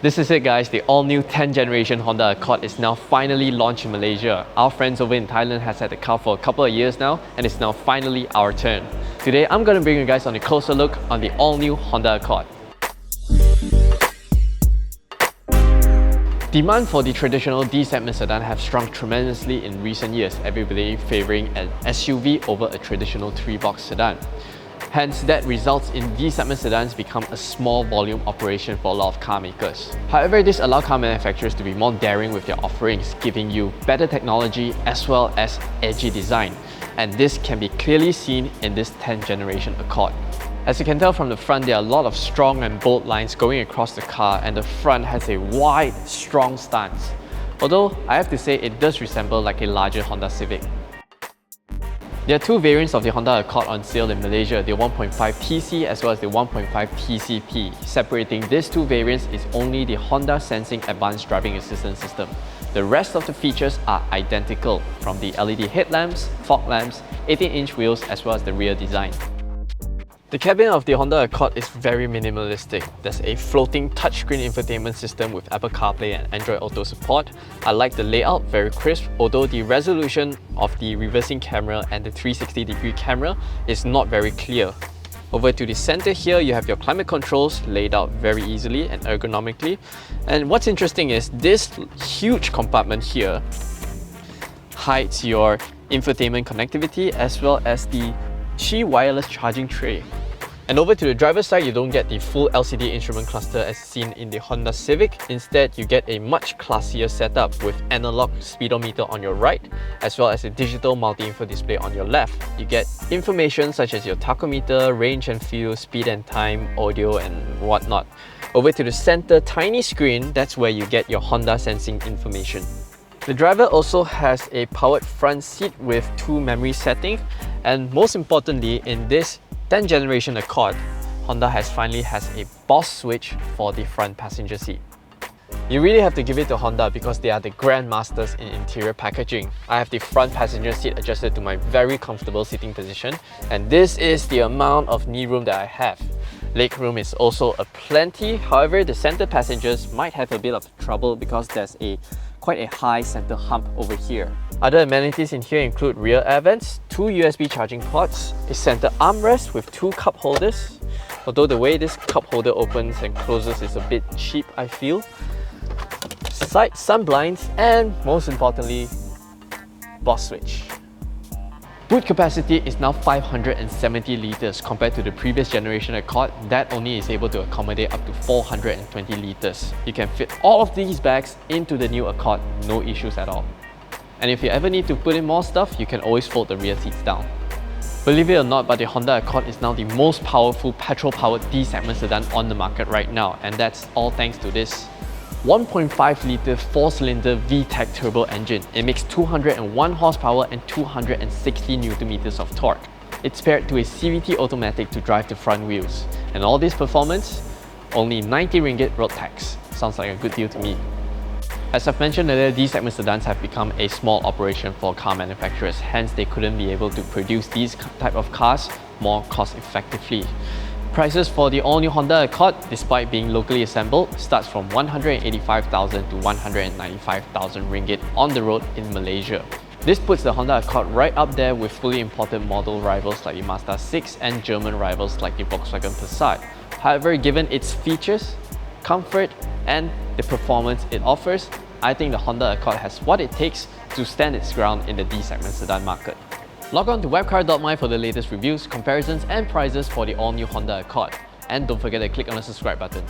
This is it guys, the all-new 10th generation Honda Accord is now finally launched in Malaysia. Our friends over in Thailand has had the car for a couple of years now and it's now finally our turn. Today I'm going to bring you guys on a closer look on the all-new Honda Accord. Demand for the traditional D-segment sedan have shrunk tremendously in recent years, everybody favouring an SUV over a traditional 3-box sedan. Hence, that results in D-segment sedans become a small volume operation for a lot of car makers. However, this allows car manufacturers to be more daring with their offerings, giving you better technology as well as edgy design. And this can be clearly seen in this 10th generation Accord. As you can tell from the front, there are a lot of strong and bold lines going across the car, and the front has a wide, strong stance. Although, I have to say it does resemble like a larger Honda Civic. There are two variants of the Honda Accord on sale in Malaysia, the 1.5TC as well as the 1.5TCP. Separating these two variants is only the Honda Sensing Advanced Driving Assistance System. The rest of the features are identical, from the LED headlamps, fog lamps, 18-inch wheels as well as the rear design. The cabin of the Honda Accord is very minimalistic. There's a floating touchscreen infotainment system with Apple CarPlay and Android Auto support. I like the layout, very crisp, although the resolution of the reversing camera and the 360-degree camera is not very clear. Over to the center here, you have your climate controls laid out very easily and ergonomically. And what's interesting is this huge compartment here hides your infotainment connectivity as well as the Qi wireless charging tray. And over to the driver's side, you don't get the full LCD instrument cluster as seen in the Honda Civic. Instead, you get a much classier setup with analog speedometer on your right, as well as a digital multi-info display on your left. You get information such as your tachometer, range and fuel, speed and time, audio and whatnot. Over to the center tiny screen, that's where you get your Honda sensing information. The driver also has a powered front seat with 2 memory settings, and most importantly, in this 10th generation Accord, Honda finally has a BOSS switch for the front passenger seat. You really have to give it to Honda because they are the grandmasters in interior packaging. I have the front passenger seat adjusted to my very comfortable sitting position, and this is the amount of knee room that I have. Leg room is also aplenty, however the center passengers might have a bit of trouble because there's quite a high center hump over here. Other amenities in here include rear air vents, 2 USB charging ports, a center armrest with 2 cup holders, although the way this cup holder opens and closes is a bit cheap, I feel. Side sun blinds, and most importantly, BOSS switch. Boot capacity is now 570 litres compared to the previous generation Accord that only is able to accommodate up to 420 litres. You can fit all of these bags into the new Accord, no issues at all. And if you ever need to put in more stuff, you can always fold the rear seats down. Believe it or not, but the Honda Accord is now the most powerful petrol-powered D-segment sedan on the market right now, and that's all thanks to this 1.5-litre 4-cylinder VTEC Turbo engine. It makes 201 horsepower and 260 Nm of torque. It's paired to a CVT automatic to drive the front wheels. And all this performance, only 90 ringgit road tax. Sounds like a good deal to me. As I've mentioned earlier, D-segment sedans have become a small operation for car manufacturers, hence they couldn't be able to produce these type of cars more cost effectively. Prices for the all-new Honda Accord, despite being locally assembled, starts from 185,000 to 195,000 ringgit on the road in Malaysia. This puts the Honda Accord right up there with fully imported model rivals like the Mazda 6 and German rivals like the Volkswagen Passat. However, given its features, comfort and the performance it offers, I think the Honda Accord has what it takes to stand its ground in the D-segment sedan market. Log on to webcar.my for the latest reviews, comparisons and prices for the all-new Honda Accord. And don't forget to click on the subscribe button.